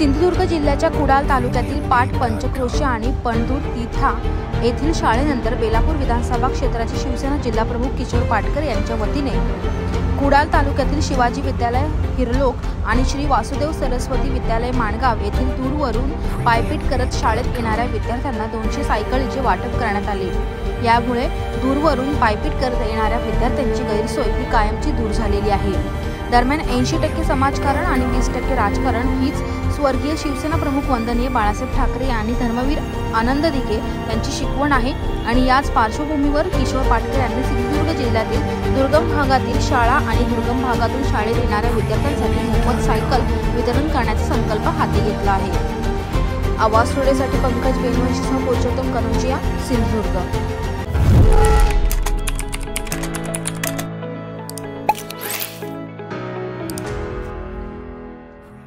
सिंधुदुर्ग जिल्ह्याच्या कुडाळ तालुक्यातील पाट पंचक्रोशी आणि पणदूर तिठा येथील शाळेनंतर बेलापूर विधानसभा क्षेत्राचे शिवसेना जिल्हाप्रमुख किशोर पाटकर यांच्या वतीने कुडाळ तालुक्यातील शिवाजी विद्यालय हिरलोक आणि श्री वासुदेव सरस्वती विद्यालय माणगाव येथील दूरवरून पायपीट करत शाळेत येणाऱ्या विद्यार्थ्यांना 200 सायकलीचे वाटप करण्यात आले। यामुळे दूरवरून पायपीट करत येणाऱ्या विद्यार्थ्यांची गैरसोय ही कायमची दूर झालेली आहे। दरम्यान 80% समाजकारण आणि 20% राजकारण हीच स्वर्गीय शिवसेना प्रमुख वंदनीय बाळासाहेब ठाकरे आणि धर्मवीर आनंद दिघे यांची शिकवण आहे आणि याच पार्श्वभूमीवर किशोर पाटकर यांनी सिंधुदुर्ग जिल्ह्यातील दुर्गम भागातील शाळा आणि दुर्गम भागातून शाळेत येणाऱ्या विद्यार्थ्यांसाठी मोफत सायकल वितरण करण्याचा संकल्प हाती घेतला आहे। आवाज टुडेसाठी पंकज बेनवंशीसह पुरुषोत्तम कनोजिया, सिंधुदुर्ग।